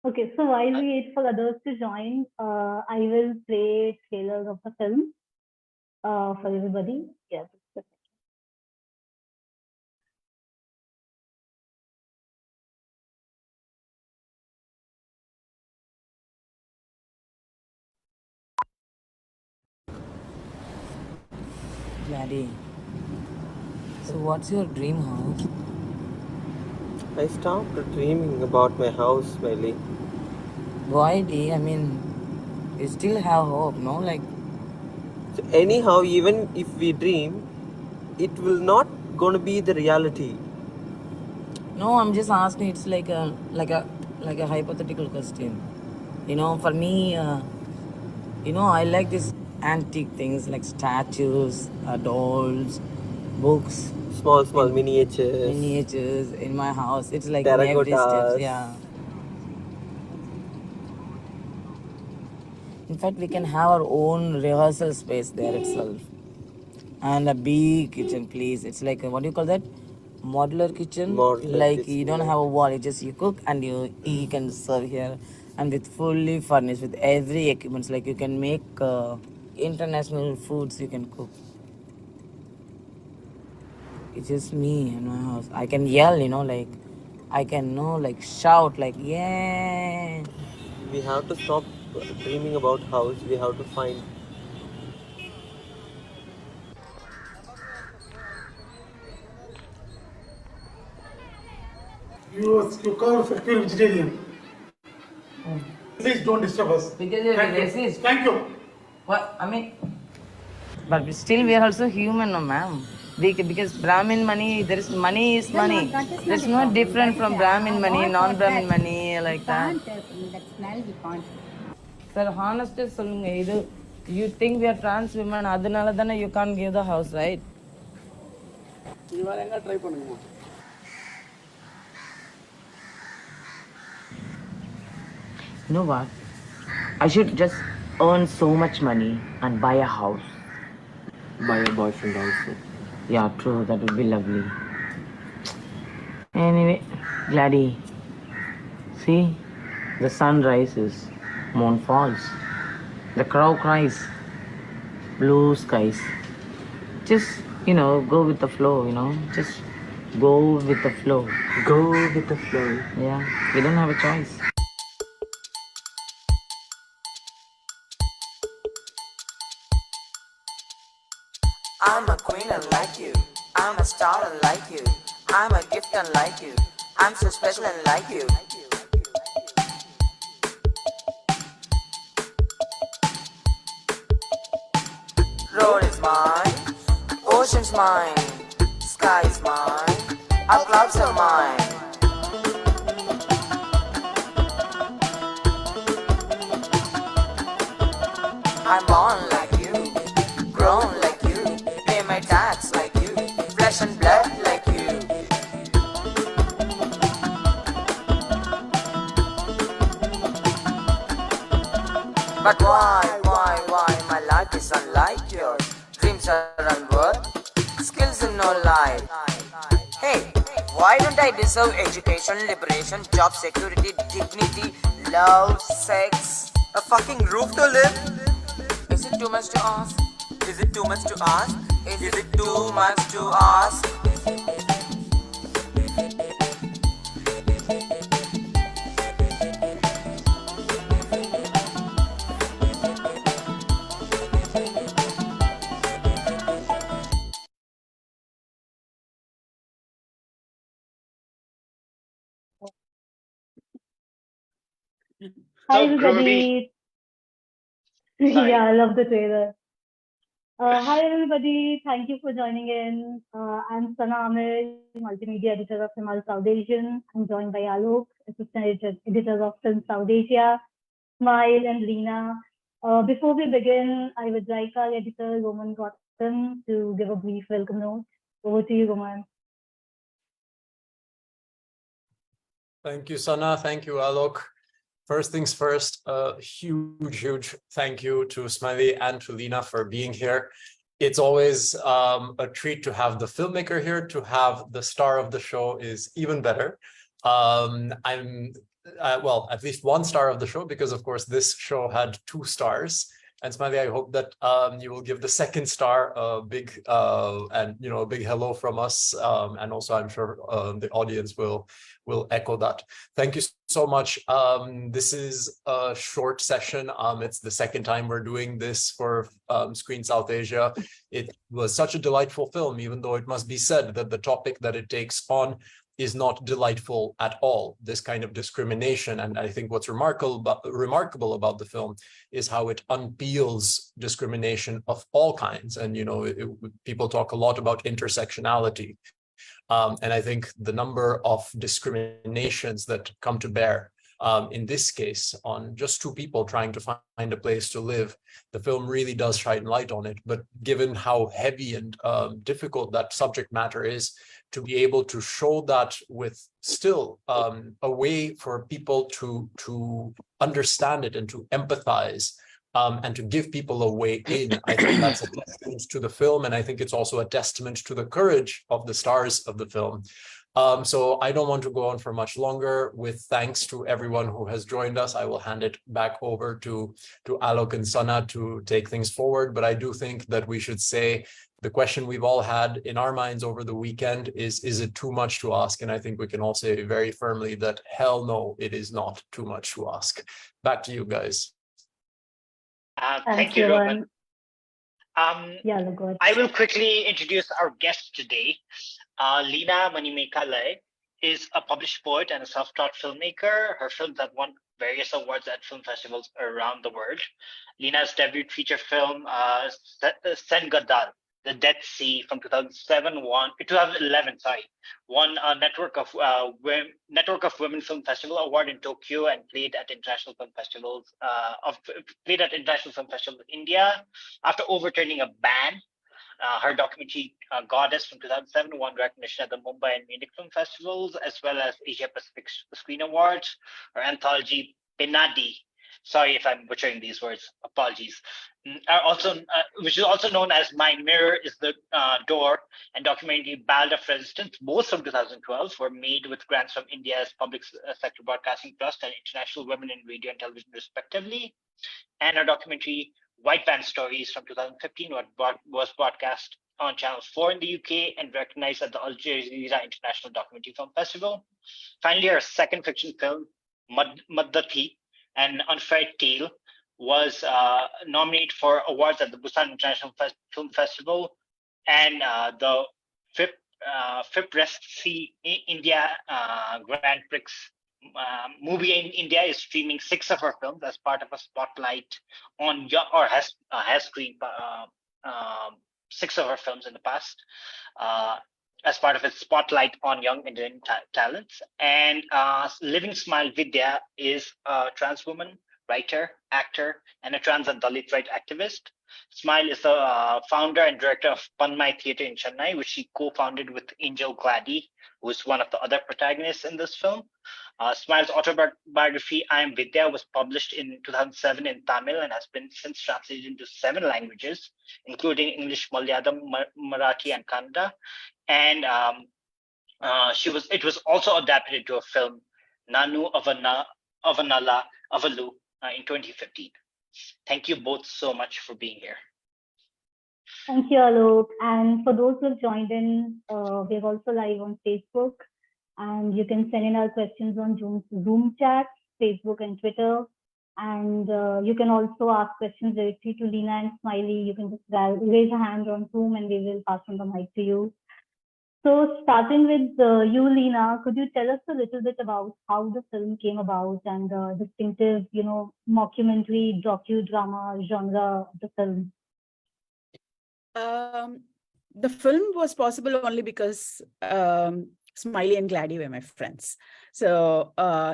Okay, so while we wait for others to join, I will play trailers of the film for everybody. Yeah. Glady. So what's your dream house? I stopped dreaming about my house, Smiley. Why, D? I mean, you still have hope, no? Like, So anyhow, even if we dream, it will not gonna be the reality. no, I'm just asking. It's like a hypothetical question. For me, I like this antique things like statues, dolls, books, Small in miniatures, miniatures in my house. It's like in every steps. terracottas. Yeah. In fact, we can have our own rehearsal space there itself. And a big kitchen, please. It's like what do you call that? Modular kitchen. Modular Like you kitchen, don't yeah. have a wall. You cook and you can serve here, and with fully furnished with every equipment. Like you can make international foods. You can cook. It's just me and my house. I can yell, like I can shout, like yeah. We have to stop dreaming about house. We have to find. You call for pure vegetarian. Please don't disturb us. Because you're Thank you. racist. Thank you. What I mean. But still, we are also human, no, ma'am. Because Brahmin money, there is money is money. There's no different from Brahmin money, non-Brahmin money, like that. That smell we can't. Sir, honestly, சொல்லுங்க இது you think we are trans women, அதனால தானே you can't give the house, right? You are எங்க try பண்ணுங்க. You know what? I should just earn so much money and buy a house. Buy a boyfriend also. Yeah, true. That would be lovely. Anyway, Glady, see, the sun rises, moon falls, the crow cries, blue skies. Just, go with the flow, just go with the flow. Go with the flow. Yeah, we don't have a choice. I'm a queen unlike you. I'm a star unlike you. I'm a gift unlike you. I'm so special unlike you. Road is mine, ocean's mine, sky is mine, our clouds are mine. I'm born like you, grown like you, pay my tax like you, flesh and blood like you. But why, my life is unlike yours. Dreams are unworth, skills in no life. Hey, why don't I deserve education, liberation, job security, dignity, love, sex, a fucking roof to live? Is it too much to ask? Is it too much to ask? Is it too much to ask? Hi everybody. Yeah, I love the trailer. Hi everybody. Thank you for joining in. I'm Sana Amir, multimedia editor of Himal Southasian. I'm joined by Alok, assistant editor of Film Southasia, Smile and Leena. Before we begin, I would like our editor, Roman Gautam, to give a brief welcome note. Over to you, Roman. Thank you, Sana. Thank you, Alok. First things first, a huge thank you to Smiley and to Leena for being here. It's always a treat to have the filmmaker here. To have the star of the show is even better. I'm well, at least one star of the show, because of course this show had 2 stars. And Smiley, I hope that you will give the second star a big and a big hello from us, and also I'm sure the audience will echo that. Thank you so much. This is a short session. It's the second time we're doing this for Screen Southasia. It was such a delightful film, even though it must be said that the topic that it takes on is not delightful at all, this kind of discrimination. And I think what's remarkable about the film is how it unpeels discrimination of all kinds. And, people talk a lot about intersectionality. And I think the number of discriminations that come to bear in this case on just 2 people trying to find a place to live, the film really does shine light on it. But given how heavy and difficult that subject matter is, to be able to show that with still a way for people to understand it and to empathize and to give people a way in, I think that's a testament to the film. And I think it's also a testament to the courage of the stars of the film. So I don't want to go on for much longer. With thanks to everyone who has joined us, I will hand it back over to Alok and Sana to take things forward. But I do think that we should say the question we've all had in our minds over the weekend is it too much to ask? And I think we can all say very firmly that hell no, it is not too much to ask. Back to you guys. Thank you, Roman. Yeah, I will quickly introduce our guest today. Leena Manimekalai is a published poet and a self-taught filmmaker. Her films have won various awards at film festivals around the world. Leena's debut feature film, Sengadal, The Dead Sea, from 2011, won a Network of Women Film Festival Award in Tokyo and played at international film festivals in India. After overturning a ban, her documentary Goddess from 2007 won recognition at the Mumbai and Munich Film Festivals, as well as Asia Pacific Screen Awards. Her anthology Pinadi, sorry if I'm butchering these words, apologies, which is also known as My Mirror is the Door, and documentary Ballad of Resistance, both from 2012, were made with grants from India's Public Sector Broadcasting Trust and International Women in Radio and Television, respectively. And her documentary White Band Stories from 2015 was broadcast on Channel 4 in the UK and recognized at the Al Jazeera International Documentary Film Festival. Finally, her second fiction film, Madhati, An Unfair Tale, was nominated for awards at the Busan International Film Festival and the FIPRESC India Grand Prix. Movie in India is streaming 6 of her films as part of a spotlight on has screened 6 of her films in the past as part of its spotlight on young Indian talents. And Living Smile Vidya is a trans woman, writer, actor, and a trans and Dalit right activist. Smile is the founder and director of Panmai Theatre in Chennai, which she co-founded with Angel Glady, who is one of the other protagonists in this film. Smile's autobiography, I Am Vidya, was published in 2007 in Tamil and has been since translated into 7 languages, including English, Malayalam, Marathi, and Kannada. And it was also adapted into a film, Nanu Avanala Avalu, in 2015. Thank you both so much for being here. Thank you, Alok. And for those who have joined in, we're also live on Facebook, and you can send in our questions on Zoom chat, Facebook and Twitter. And you can also ask questions directly to Leena and Smiley. You can just raise a hand on Zoom and we will pass on the mic to you. So starting with you, Leena, could you tell us a little bit about how the film came about and the distinctive, mockumentary docudrama genre of the film? The film was possible only because Smiley and Glady were my friends. So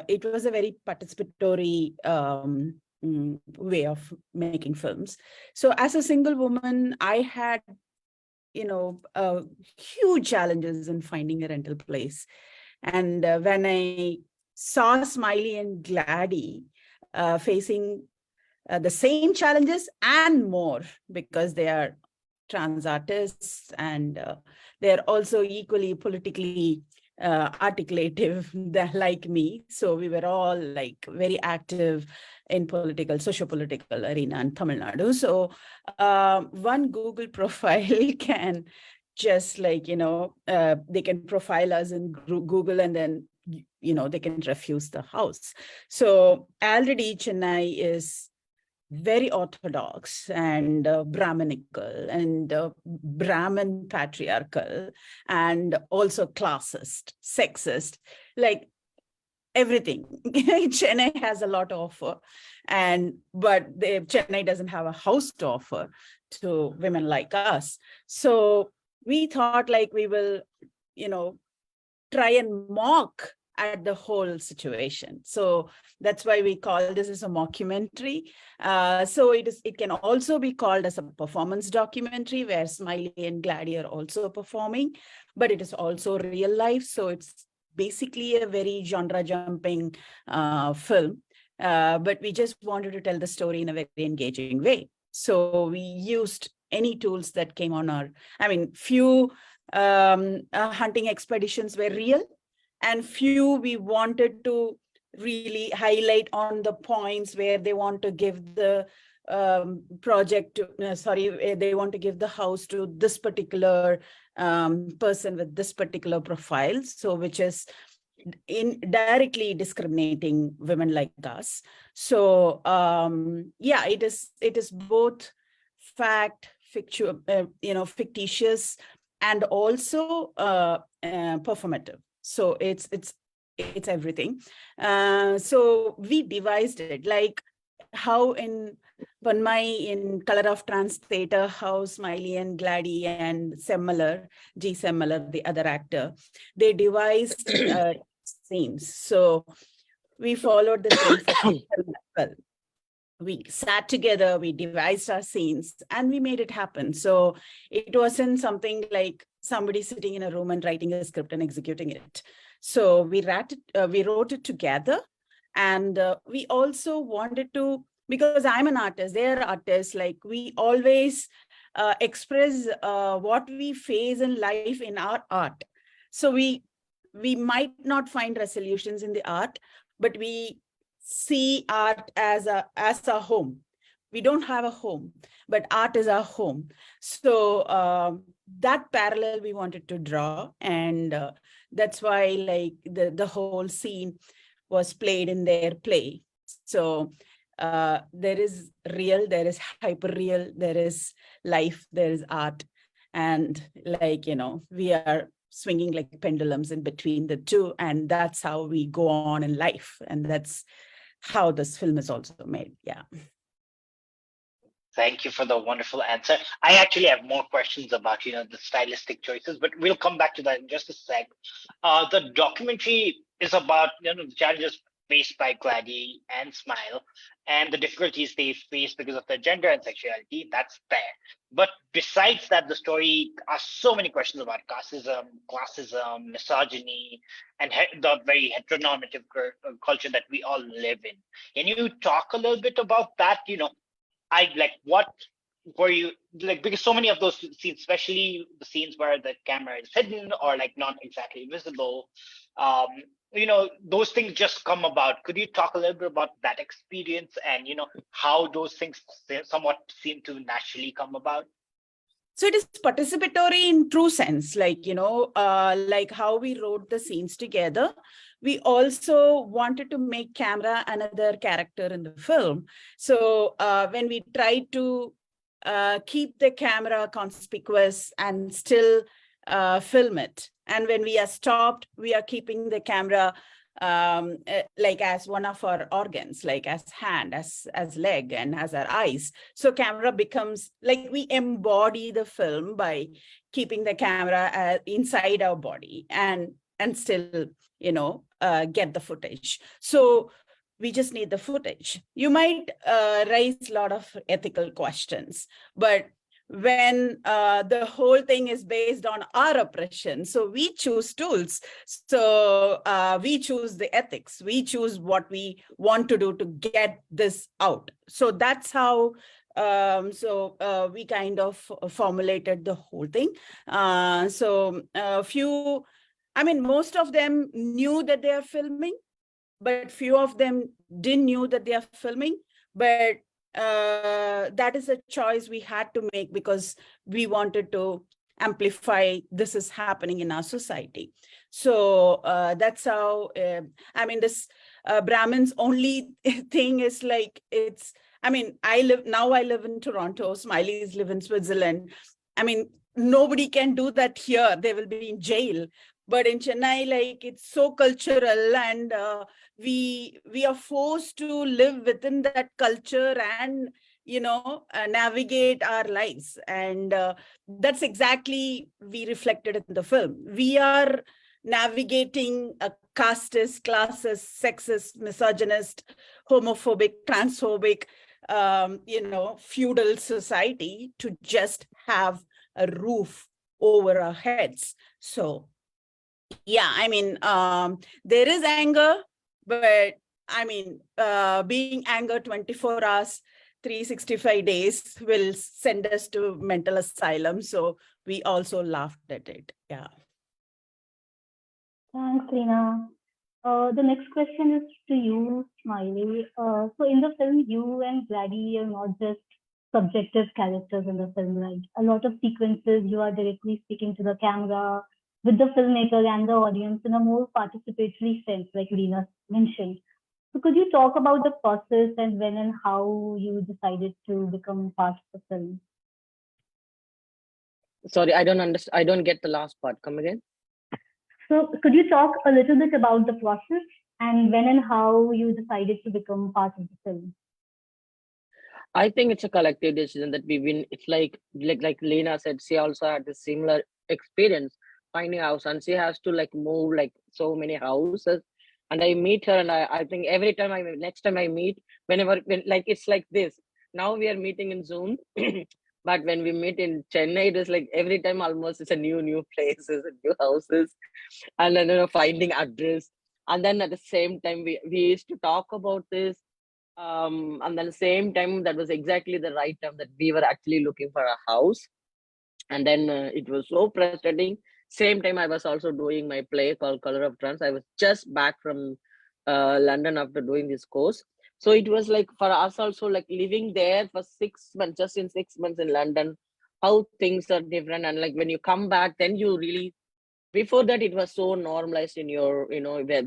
it was a very participatory way of making films. So as a single woman, I had huge challenges in finding a rental place. And when I saw Smiley and Glady facing the same challenges and more, because they are trans artists and they're also equally politically articulative like me. So we were all like very active in socio-political arena in Tamil Nadu. So one Google profile can just like, they can profile us in Google, and then, they can refuse the house. So already Chennai is very orthodox and Brahminical and Brahmin patriarchal, and also classist, sexist, like everything. Chennai has a lot to offer, but Chennai doesn't have a house to offer to women like us. So we thought like we will, try and mock at the whole situation. So that's why we call this as a mockumentary. So it can also be called as a performance documentary, where Smiley and Glady are also performing, but it is also real life. So it's basically a very genre jumping film, but we just wanted to tell the story in a very engaging way. So we used any tools that came on few hunting expeditions were real, and few we wanted to really highlight on the points where they want to give the they want to give the house to this particular person with this particular profile, so which is indirectly discriminating women like us. So it is both fact, fictitious, and also performative. So it's everything. So we devised it like how in Vanmai in Color of Trans Theatre, how Smiley and Glady and G. Semmeler, the other actor, they devised scenes. So we followed the same for film as well. We sat together, we devised our scenes, and we made it happen. So it wasn't something like somebody sitting in a room and writing a script and executing it. So we wrote it together, and we also wanted to, because I'm an artist, they're artists, like we always express what we face in life in our art. So we might not find resolutions in the art, but we see art as a home. We don't have a home, but art is our home. So that parallel we wanted to draw, and that's why like the whole scene was played in their play. So there is real, there is hyper real, there is life, there is art, and like we are swinging like pendulums in between the two, and that's how we go on in life, and that's how this film is also made. Yeah. Thank you for the wonderful answer. I actually have more questions about the stylistic choices, but we'll come back to that in just a sec. The documentary is about the challenges faced by Glady and Smile, and the difficulties they face because of their gender and sexuality. That's fair. But besides that, the story asks so many questions about casteism, classism, misogyny, and the very heteronormative culture that we all live in. Can you talk a little bit about that? What were you like, because so many of those scenes, especially the scenes where the camera is hidden or like not exactly visible, those things just come about. Could you talk a little bit about that experience and how those things somewhat seem to naturally come about? So it is participatory in true sense, like like how we wrote the scenes together. We also wanted to make camera another character in the film. So when we tried to keep the camera conspicuous and still film it, and when we are stopped, we are keeping the camera like as one of our organs, like as hand, as leg, and as our eyes. So camera becomes like we embody the film by keeping the camera inside our body and still get the footage. So we just need the footage. You might raise a lot of ethical questions, but when the whole thing is based on our oppression, so we choose tools. So we choose the ethics. We choose what we want to do to get this out. So that's how we kind of formulated the whole thing. So a few I mean, most of them knew that they are filming, but few of them didn't knew that they are filming. But that is a choice we had to make because we wanted to amplify this is happening in our society. So that's how, I mean, this Brahmin's only thing is like, it's, I mean, I live in Toronto, Smileys live in Switzerland. I mean, nobody can do that here. They will be in jail. But in Chennai, like, it's so cultural, and we are forced to live within that culture and, you know, navigate our lives. And that's exactly we reflected in the film. We are navigating a casteist, classist, sexist, misogynist, homophobic, transphobic, you know, feudal society to just have a roof over our heads. So yeah, I mean, there is anger, but I mean, being anger 24 hours, 365 days will send us to mental asylum. So we also laughed at it. Yeah. Thanks, Leena. The next question is to you, Smiley. So in the film, you and Glady are not just subjective characters in the film, right? A lot of sequences, you are directly speaking to the camera, with the filmmaker and the audience in a more participatory sense, like Leena mentioned. So could you talk about the process and when and how you decided to become part of the film? Sorry, I don't understand. I don't get the last part. Come again. So could you talk a little bit about the process and when and how you decided to become part of the film? I think it's a collective decision that we've been. It's like Leena said. She also had this similar experience finding a house, and she has to like move like so many houses. And I meet her, and I think every time next time I meet, like it's like this. Now we are meeting in Zoom, but when we meet in Chennai, it is like every time almost it's a new places, new houses, and then finding address. And then at the same time, we used to talk about this. And then the same time, that was exactly the right time that we were actually looking for a house. And then it was so frustrating. Same time, I was also doing my play called Color of Trans. I was just back from London after doing this course. So it was like for us also like living there for 6 months, just in 6 months in London, how things are different. And like when you come back, then you really, before that, it was so normalized in your,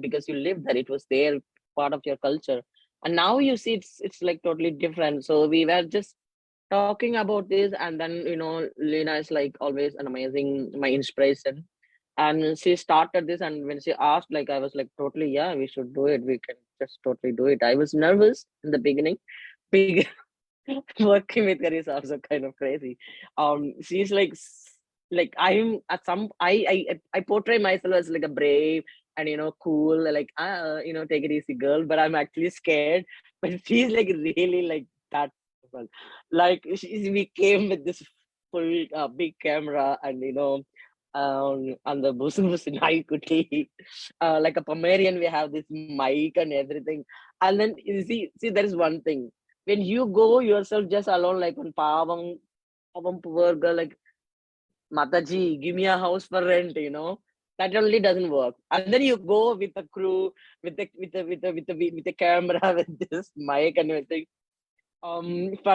because you lived there, it was there, part of your culture. And now you see it's like totally different. So we were just talking about this, and then Leena is like always an amazing, my inspiration. And she started this, and when she asked, like I was like totally, yeah, we should do it, we can just totally do it. I was nervous in the beginning. Big working with her is also kind of crazy. She's like I'm at some I portray myself as like a brave and cool, like take it easy girl, but I'm actually scared. But she's like really like that. Like we came with this full big camera, and on the business Naikuti, like a Pomerian, we have this mic and everything. And then you see there is one thing. When you go yourself just alone, like on Pavam poor girl, like Mataji, give me a house for rent, that only doesn't work. And then you go with a crew, with the camera, with this mic and everything. For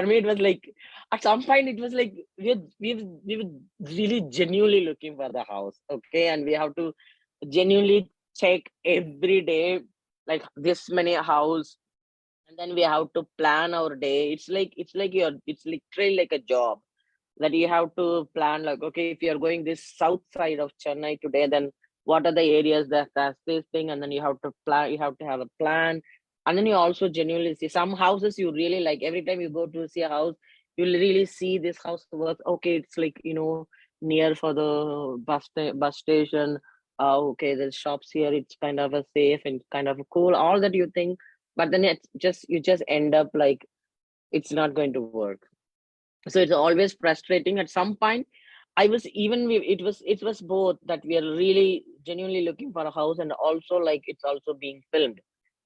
me, it was like at some point it was like we were really genuinely looking for the house, okay, and we have to genuinely check every day, like this many house, and then we have to plan our day. It's literally like a job that you have to plan, like, okay, if you're going this south side of Chennai today, then what are the areas that's this thing, and then you have to plan, you have to have a plan. And then you also genuinely see some houses you really like. Every time you go to see a house, you'll really see this house work. Okay, it's like near for the bus station. Okay, there's shops here, it's kind of a safe and kind of a cool, all that you think. But then you just end up like it's not going to work. So it's always frustrating. At some point I was even it was both, that we are really genuinely looking for a house, and also like it's also being filmed.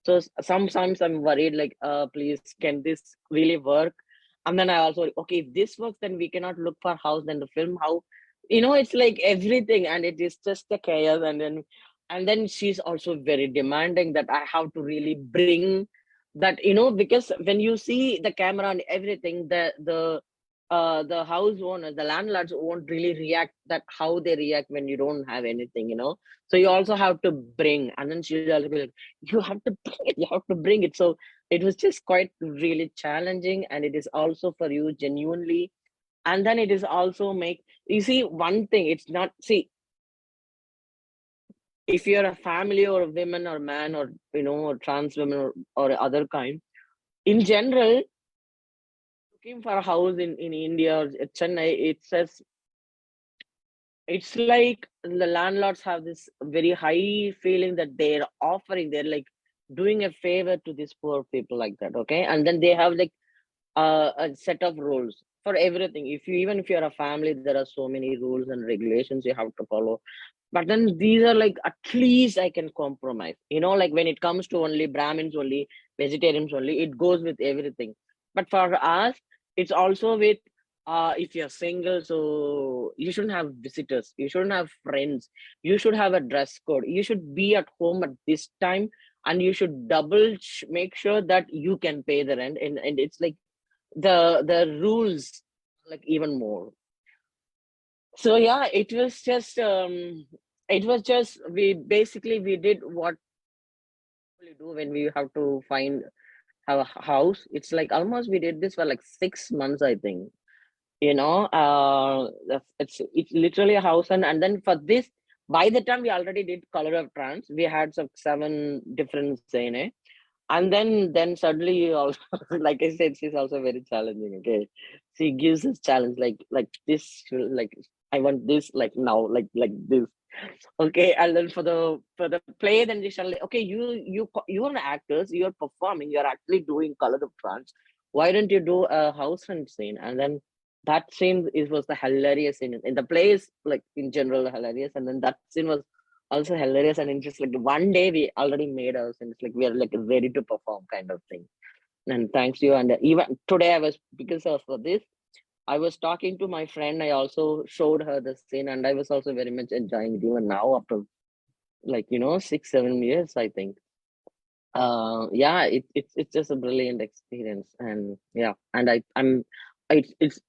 So sometimes I'm worried, like please, can this really work? And then I also, okay, if this works, then we cannot look for house, then the film, how it's like everything, and it is just the chaos. And then she's also very demanding that I have to really bring that, because when you see the camera and everything, the house owners, the landlords won't really react that how they react when you don't have anything. So you also have to bring, and then she'll also be like, you have to bring it, you have to bring it. So it was just quite really challenging, and it is also for you genuinely. And then it is also you see one thing, it's not, see, if you're a family or a woman or man or or trans women or other kind, in general, looking for a house in India or Chennai, it's like the landlords have this very high feeling that they're like doing a favor to these poor people like that, okay? And then they have like a set of rules for everything. Even if you're a family, there are so many rules and regulations you have to follow. But then these are like, at least I can compromise. Like when it comes to only Brahmins, only vegetarians only, it goes with everything. But for us, it's also with if you're single, so you shouldn't have visitors, you shouldn't have friends, you should have a dress code, you should be at home at this time, and you should make sure that you can pay the rent. And it's like the rules like even more. So yeah, it was just we did what we do when we have to have a house. It's like almost we did this for like 6 months, I think. It's literally a house, and then for this, by the time we already did color of trans, we had some 7 different scene. And then suddenly also, like I said, she's also very challenging. Okay, she gives us challenge like this, like I want this like now, like this. Okay, and then for the play, then they shall like, okay, you're an actors, you're performing, you're actually doing color of trans. Why don't you do a house hunt scene? And then that scene was the hilarious scene in the play is like in general hilarious, and then that scene was also hilarious. And it's just like one day we already made us, and it's like we are like ready to perform kind of thing. And thanks to you. And even today I was, because of this, I was talking to my friend, I also showed her the scene, and I was also very much enjoying it even now after like 6-7 years, I think. Yeah, it's just a brilliant experience. And yeah, and it's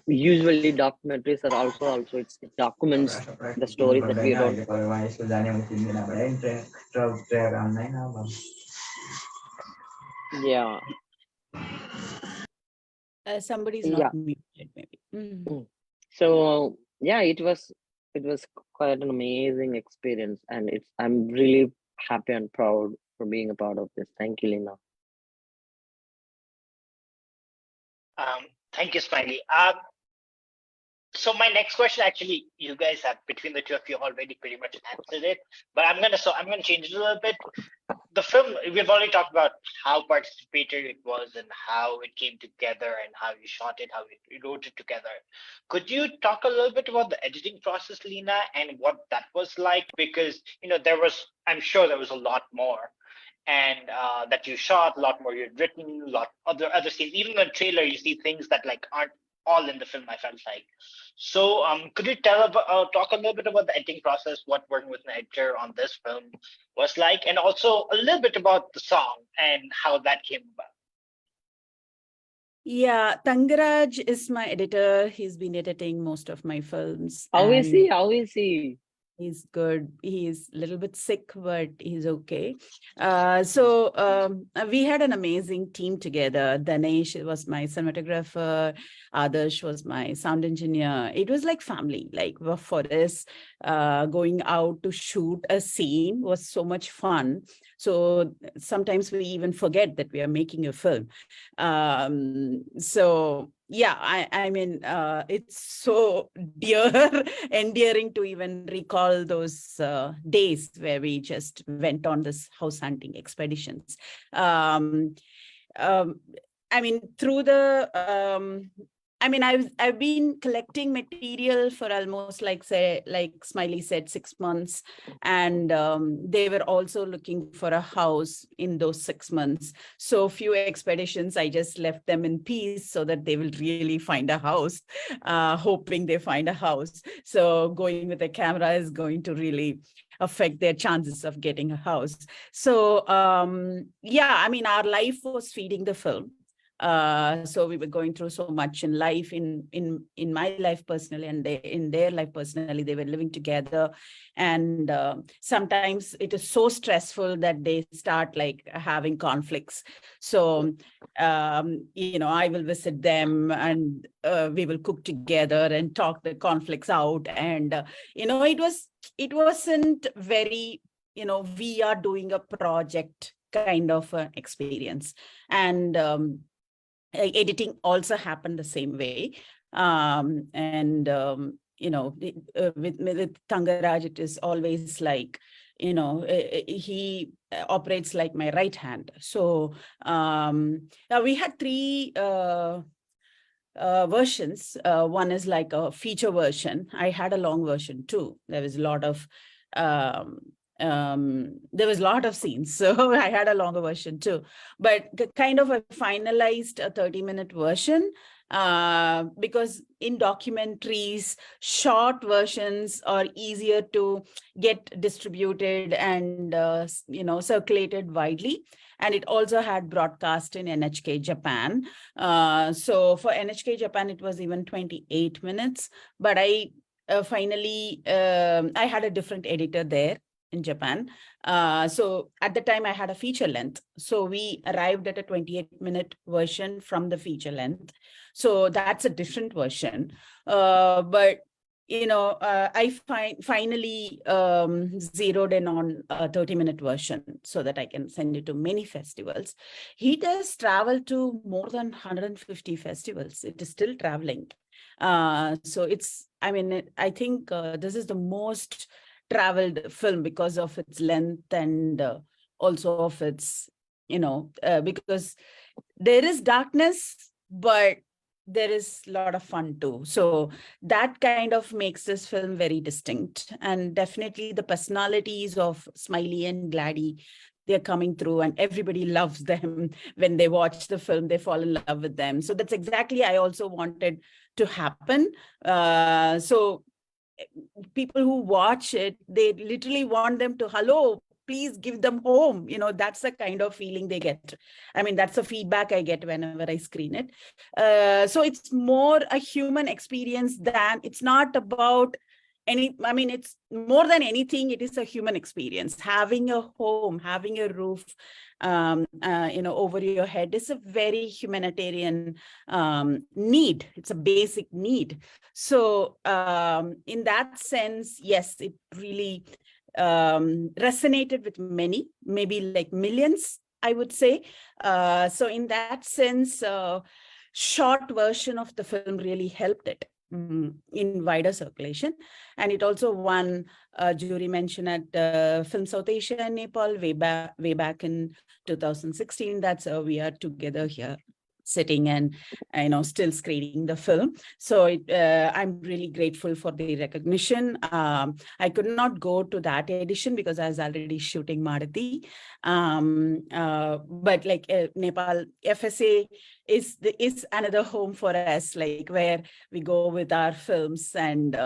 usually documentaries are also it documents the stories that we don't. Yeah. Somebody's Yeah. not muted, maybe. So yeah, it was quite an amazing experience, and I'm really happy and proud for being a part of this. Thank you, Leena. Thank you, Smiley. So my next question, actually, you guys have, between the two of you, already pretty much answered it. But I'm gonna change it a little bit. The film, we've already talked about how participatory it was and how it came together and how you shot it, how you wrote it together. Could you talk a little bit about the editing process, Leena, and what that was like? Because I'm sure there was a lot more, and that you shot, a lot more you'd written, a lot other scenes. Even in the trailer, you see things that like aren't all in the film, I felt like. So could you talk a little bit about the editing process, what working with an editor on this film was like, and also a little bit about the song and how that came about? Yeah, Tangaraj is my editor. He's been editing most of my films. How is he? He's good. He's a little bit sick, but he's okay. We had an amazing team together. Danesh was my cinematographer. Adarsh was my sound engineer. It was like family. Like for us, going out to shoot a scene was so much fun. So sometimes we even forget that we are making a film. Yeah, I mean, it's so endearing to even recall those days where we just went on this house hunting expeditions. I mean, through the I mean, I've been collecting material for almost like Smiley said, 6 months, and they were also looking for a house in those 6 months. So few expeditions, I just left them in peace so that they will really find a house, hoping they find a house. So going with a camera is going to really affect their chances of getting a house. So yeah, I mean, our life was feeding the film. So we were going through so much in life, in my life personally, and in their life personally. They were living together, and sometimes it is so stressful that they start like having conflicts. So you know, I will visit them, and we will cook together and talk the conflicts out. And you know, it wasn't very, you know, we are doing a project kind of experience. And editing also happened the same way. You know, with Tangaraj, it is always like, you know, he operates like my right hand. So we had 3 versions. One is like a feature version. I had a long version too. There was a lot of scenes, so I had a longer version too. But kind of a finalized a 30-minute version, because in documentaries, short versions are easier to get distributed and you know, circulated widely. And it also had broadcast in NHK Japan. So for NHK Japan, it was even 28 minutes. But I finally, I had a different editor there in Japan. So at the time I had a feature length. So we arrived at a 28-minute version from the feature length. So that's a different version. But you know, I finally zeroed in on a 30-minute version so that I can send it to many festivals. He does travel to more than 150 festivals. It is still traveling. So it's, I mean, I think this is the most traveled film because of its length and also of its, you know, because there is darkness, but there is a lot of fun too. So that kind of makes this film very distinct. And definitely the personalities of Smiley and Glady, they're coming through, and everybody loves them. When they watch the film, they fall in love with them. So that's exactly I also wanted to happen. So people who watch it, they literally want them to, hello, please give them home. You know, that's the kind of feeling they get. I mean, that's the feedback I get whenever I screen it. So it's more a human experience than, it's not about any, I mean, it's more than anything, it is a human experience. Having a home, having a roof, you know, over your head is a very humanitarian need. It's a basic need. So in that sense, yes, it really resonated with many, maybe like millions, I would say. So in that sense, short version of the film really helped it in wider circulation. And it also won a jury mention at Film Southasian in Nepal way back in 2016. That's we are together here sitting and, you know, still screening the film. So I'm really grateful for the recognition. I could not go to that edition because I was already shooting Madati. But like Nepal FSA is another home for us, like where we go with our films. And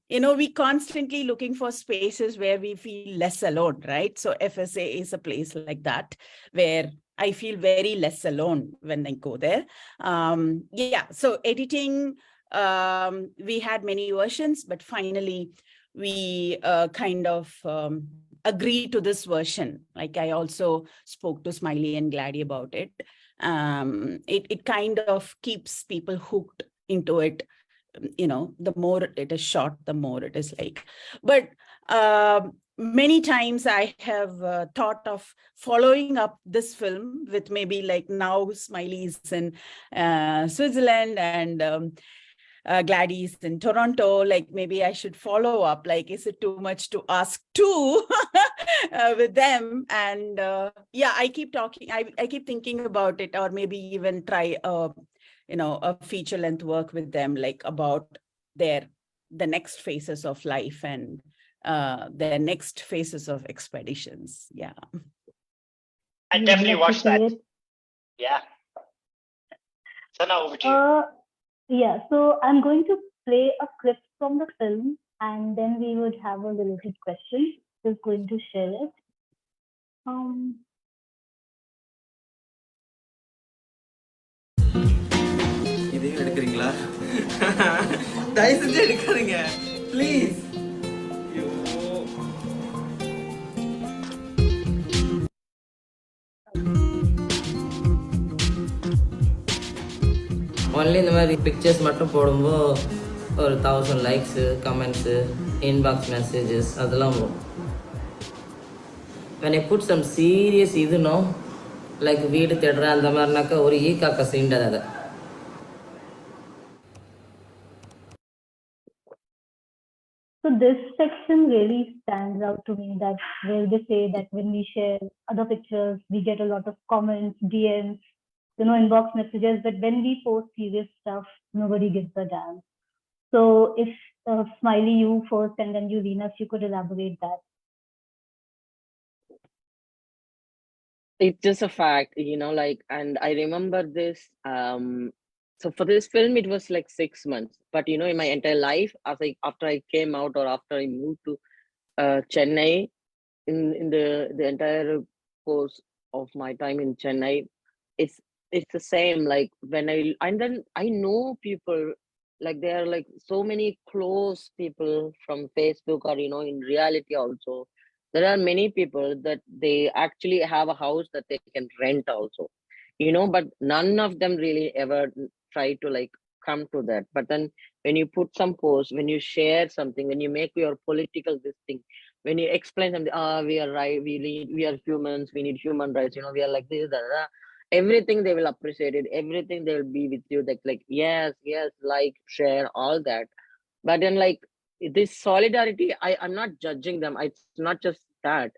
you know, we constantly looking for spaces where we feel less alone, right? So FSA is a place like that, where I feel very less alone when I go there. Yeah, so editing, we had many versions, but finally we kind of agreed to this version. Like I also spoke to Smiley and Glady about it. It kind of keeps people hooked into it. You know, the more it is short, the more it is like. But many times I have thought of following up this film with maybe like now Smiley's in Switzerland and Glady's in Toronto. Like maybe I should follow up. Like, is it too much to ask too with them? And yeah, I keep talking. I keep thinking about it, or maybe even try a feature length work with them, like about the next phases of life and their next phases of expeditions. Yeah. I definitely watched that. Yeah. So now over to you. Yeah, so I'm going to play a clip from the film, and then we would have a related question. Just going to share it. இதையும் எடுக்கிறீங்களா? தயவு செஞ்சு எடுக்காதீங்க please. Only இந்த மாதிரி pictures மட்டும் போடும்போது ஒரு 1000 லைக்ஸு, கமெண்ட்ஸு, இன்பாக்ஸ் மெசேஜஸ் அதெல்லாம் வரும். when I put some serious இதுனோ லைக் வீடு தேடுறேன் அந்த மாதிரினாக்கா ஒரு காக்கா சீண்டாது அதை. So this section really stands out to me, that where they say that when we share other pictures, we get a lot of comments, DMs, inbox messages, but when we post serious stuff, nobody gives a damn. So if Smiley, you first, and then you, Leena, if you could elaborate that. It's just a fact, and I remember this. So for this film, it was like 6 months. But in my entire life, after I came out or after I moved to Chennai, in the entire course of my time in Chennai, it's the same. Like and then I know people, like there are like so many close people from Facebook or in reality also. There are many people that they actually have a house that they can rent also, but none of them really ever try to like come to that. But then when you put some post, when you share something, when you make your political this thing, when you explain something, we are right, we are humans, we need human rights, we are like this, everything they will appreciate it, everything they will be with you, like yes, like share all that. But then like this solidarity, I'm not judging them, it's not just that,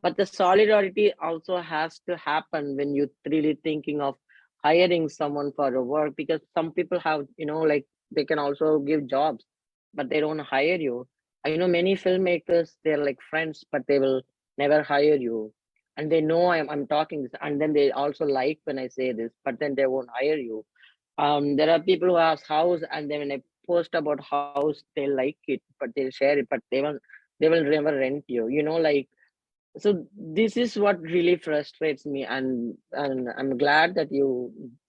but the solidarity also has to happen when you really thinking of hiring someone for a work, because some people have like they can also give jobs, but they don't hire you. I know many filmmakers, they're like friends, but they will never hire you, and they know I'm talking this, and then they also like when I say this, but then they won't hire you. There are people who have house, and then when I post about house, they like it, but they'll share it, but they will never rent you, like. So this is what really frustrates me, and I'm glad that you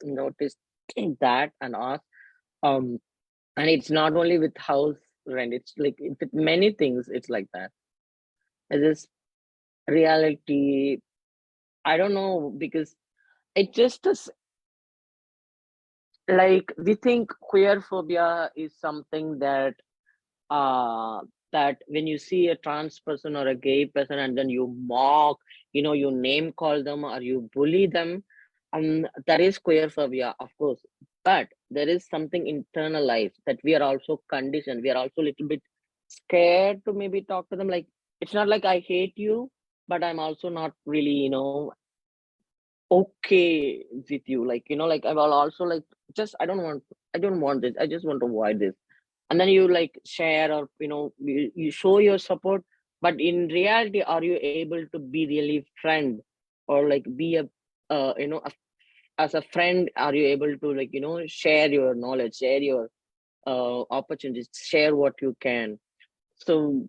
noticed that and asked. And it's not only with house rent, it's like with many things, it's like that. It is reality. I don't know, because it just is like we think queer phobia is something that that when you see a trans person or a gay person and then you mock, you name call them or you bully them, that is queer phobia, of course. But there is something internalized that we are also conditioned, we are also a little bit scared to maybe talk to them. Like it's not like I hate you, but I'm also not really okay with you, like like I will also like just I don't want this, I just want to avoid this. And then you like share, or you show your support, but in reality, are you able to be really friend, or like be a as a friend, are you able to like share your knowledge, share your opportunities, share what you can? So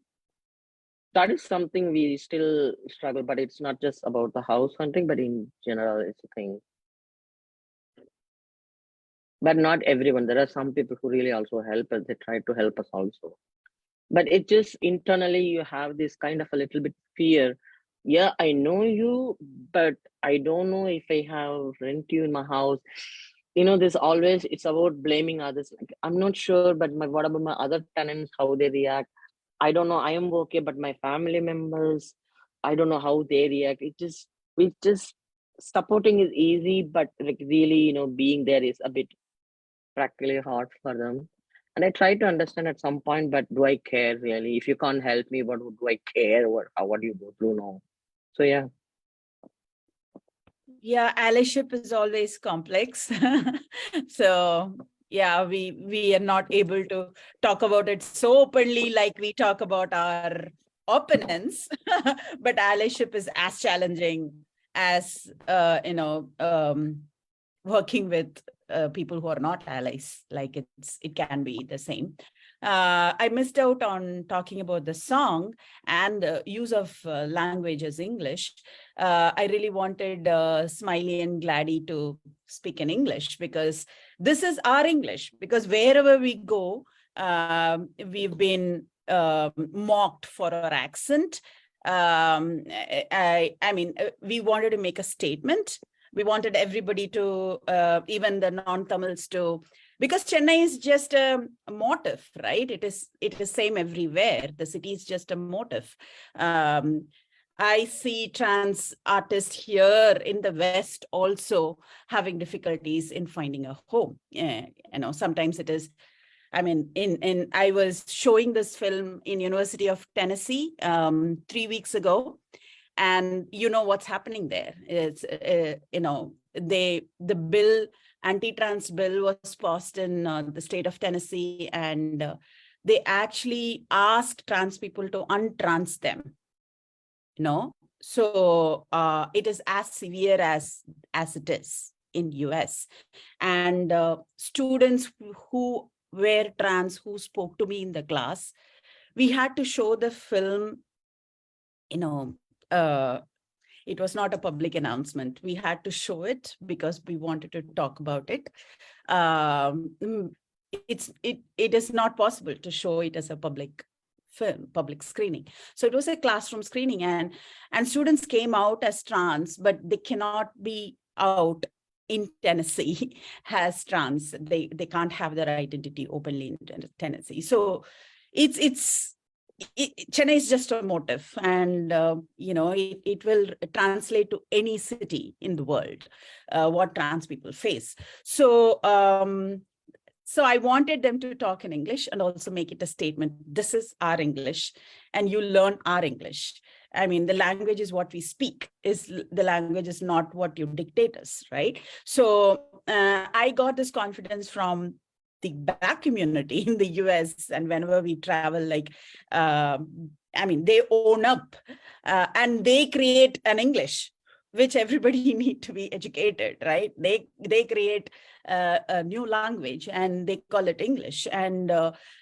that is something we still struggle, but it's not just about the house hunting, but in general it's a thing. But not everyone, there are some people who really also help us, they try to help us also, but it just internally you have this kind of a little bit fear. Yeah, I know you, but I don't know if I have rent you in my house. There's always, it's about blaming others, like I'm not sure, but what about my other tenants, how they react? I don't know, I am okay, but my family members, I don't know how they react. We just supporting is easy, but like really being there is a bit practically hard for them. And I try to understand at some point, but do I care really? If you can't help me, what do I care? What do you do? No. So yeah. Yeah, allyship is always complex. So yeah, we are not able to talk about it so openly like we talk about our opponents, but allyship is as challenging as working with people who are not allies. Like it can be the same. I missed out on talking about the song and use of language as English. I really wanted Smiley and Glady to speak in English because this is our English. Because wherever we go, we've been mocked for our accent. I mean, we wanted to make a statement. We wanted everybody to, even the non-Tamils to, because Chennai is just a motif, right? It is same everywhere. The city is just a motif. I see trans artists here in the West also having difficulties in finding a home. Sometimes it is, I mean, I was showing this film in University of Tennessee 3 weeks ago. And you know what's happening there. It's, the bill, anti-trans bill was passed in the state of Tennessee, and they actually asked trans people to untrans them. So it is as severe as it is in US. And students who were trans, who spoke to me in the class, we had to show the film, it was not a public announcement. We had to show it because we wanted to talk about it. It is not possible to show it as a public film, public screening. So it was a classroom screening, and students came out as trans, but they cannot be out in Tennessee as trans. They can't have their identity openly in Tennessee. So Chennai is just a motif, and it will translate to any city in the world what trans people face. So so I wanted them to talk in English and also make it a statement. This is our English, and you learn our English. I mean, the language is what we speak. The language is not what you dictate us, right? So I got this confidence from the Black community in the US, and whenever we travel, like, I mean, they own up and they create an English, which everybody need to be educated, right? They create a new language and they call it English. And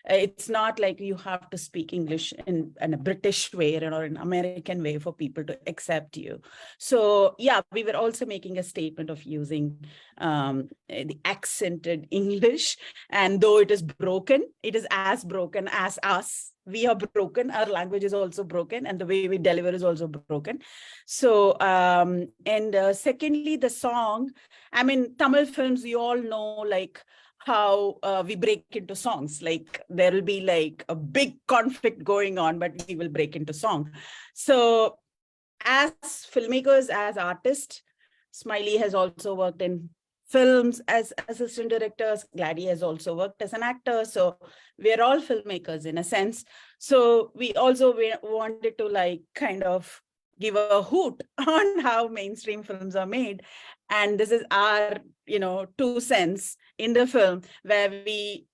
it's not like you have to speak English in a British way or an American way for people to accept you. So yeah, we were also making a statement of using the accented English. And though it is broken, it is as broken as us. We are broken, our language is also broken, and the way we deliver is also broken. So, secondly, the song, I mean, Tamil films, you all know, like, how we break into songs. Like, there will be like a big conflict going on, but we will break into song. So as filmmakers, as artists, Smiley has also worked in films as assistant directors. Glady has also worked as an actor. So we're all filmmakers in a sense. So we also wanted to like kind of give a hoot on how mainstream films are made. And this is our, 2 cents in the film, where we,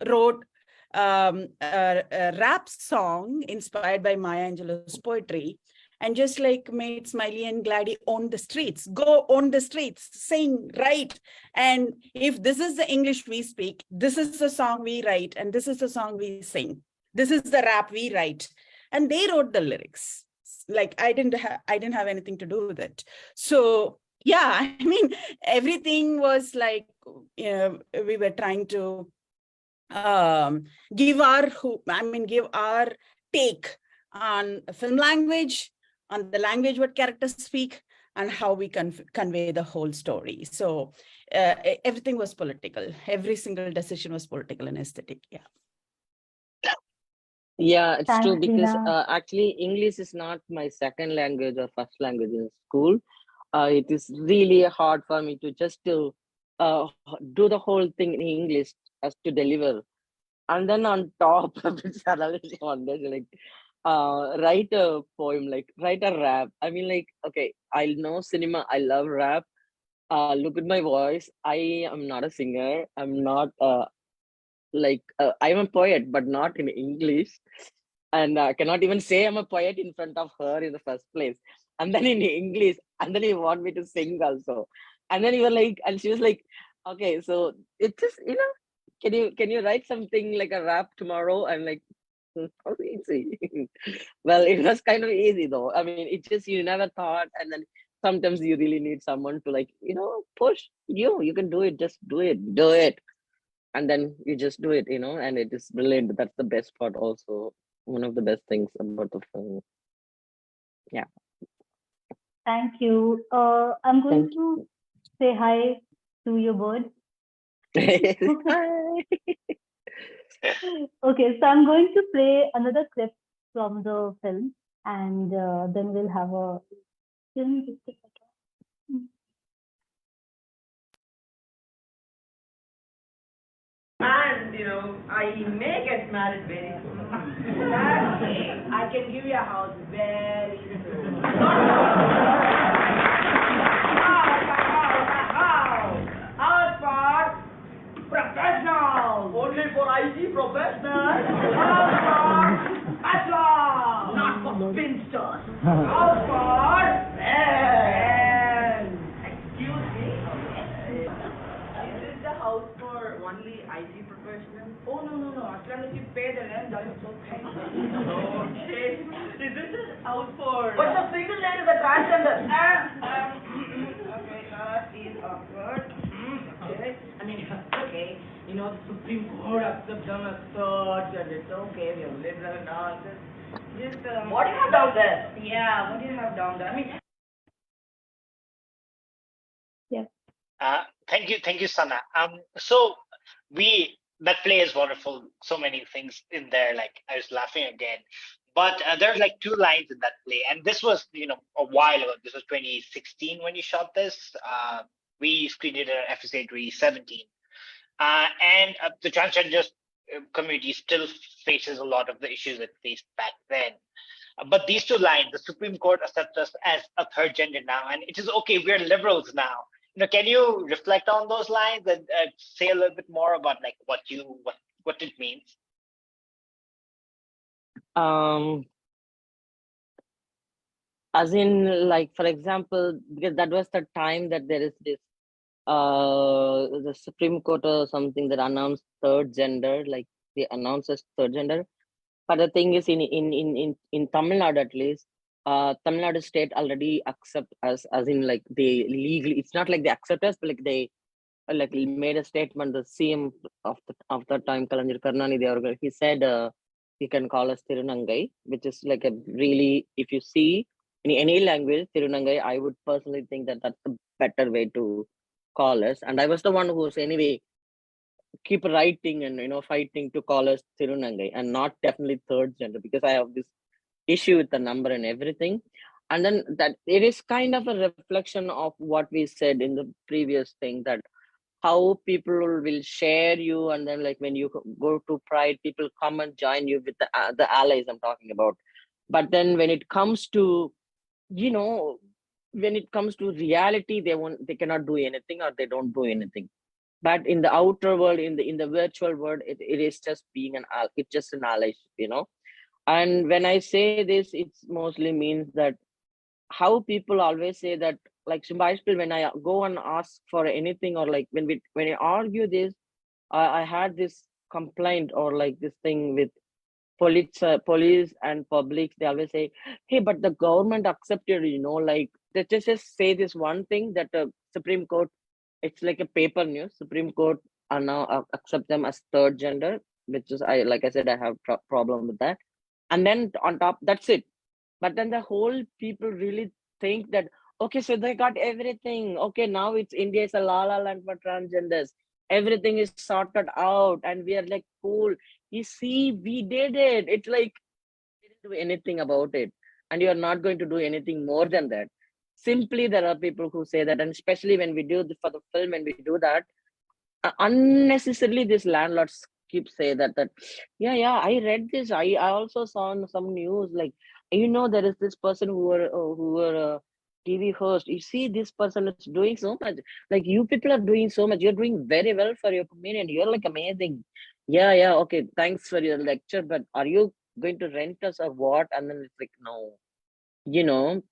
wrote a rap song inspired by Maya Angelou's poetry, and just like made Smiley and Glady own the streets, go on the streets, sing, write. And if this is the English we speak, this is the song we write, and this is the song we sing. This is the rap we write. And they wrote the lyrics. Like I didn't have anything to do with it. So yeah, I mean, everything was like, we were trying to give our take on film language, on the language what characters speak, and how we convey the whole story. So everything was political. Every single decision was political and aesthetic. Yeah. Yeah, it's Thanks, true, because Leena. actually English is not my second language or first language in school. It is really hard for me to just do the whole thing in English as to deliver. And then on top of it, like write a poem, like write a rap. I mean, like, okay, I know cinema, I love rap. Look at my voice. I am not a singer. I'm not I'm a poet, but not in English. And I cannot even say I'm a poet in front of her in the first place. And then in English, and then you want me to sing also. And then you were like, and she was like, okay, so it just, can you write something like a rap tomorrow? I'm like, how easy. Well, it was kind of easy though. I mean, it just, you never thought. And then sometimes you really need someone to, like, push you. You can do it. Just do it. And then you just do it, and it is brilliant. That's the best part also. One of the best things about the film. Yeah. Thank you. I'm going to say hi to your bird. Hi. Okay, so I'm going to play another clip from the film, and then we'll have a. And I may get married very soon. That's it. I can give you a house very soon. House for professionals. Only for IT professionals. House for bachelors. Not for spinsters. House for friends. Excuse me. Is this the house for only IT professionals? Oh, no. As long as you pay the rent, that is okay. Okay. Is this a house for... What's the single lady, the transgender? Okay, that is awkward. Okay. I mean, okay. The Supreme Court accepts them as third, and it's okay. We have liberal and all this. Just, what do you have down there? Yeah, what do you have down there? I mean... Yeah. Thank you, Sana. So that play is wonderful. So many things in there. Like, I was laughing again. But there's like two lines in that play, and this was a while ago. This was 2016 when you shot this. We screened it at FSA 2017, and the transgender community still faces a lot of the issues it faced back then. But these two lines, the Supreme Court accepts us as a third gender now, and it is okay. We're liberals now. Can you reflect on those lines and say a little bit more about like what it means? As in, like, for example, because that was the time that there is this the Supreme Court or something that announced third gender, like they announced as third gender. But the thing is, in Tamil Nadu at least, Tamil Nadu state already accept us, as in, like, they legally, it's not like they accept us, but like they like made a statement. The CM of the time, Kalanjir Karnanidhi, he said he can call us Tirunangai, which is like a really, if you see in any language, Tirunangai, I would personally think that that's a better way to call us. And I was the one who was anyway keep writing and fighting to call us Tirunangai and not definitely third gender, because I have this issue with the number and everything. And then that it is kind of a reflection of what we said in the previous thing, that how people will share you, and then like when you go to Pride, people come and join you with the allies I'm talking about. But then when it comes to when it comes to reality, they cannot do anything, or they don't do anything. But in the outer world, in the virtual world, it is just being it's just an allyship, And when I say this, it mostly means that how people always say that, like, when I go and ask for anything, or like when I argue this, I had this complaint or like this thing with police and public. They always say, hey, but the government accepted, like they just say this one thing, that the Supreme Court, it's like a paper news. Supreme Court are now accept them as third gender, which is, like I said, I have problem with that. And then on top, that's it. But then the whole people really think that, okay, so they got everything. Okay, now India is a la la land for transgenders. Everything is sorted out, and we are like, cool. You see, we did it. It's like, we didn't do anything about it. And you're not going to do anything more than that. Simply, there are people who say that, and especially when we do for the film, when we do that, unnecessarily these landlords keep say that yeah, I read this. I also saw on some news, like, there is this person who were TV host. You see, this person is doing so much. Like, you people are doing so much. You're doing very well for your community. You're like amazing. Yeah, okay. Thanks for your lecture, but are you going to rent us or what? And then it's like, no, you know.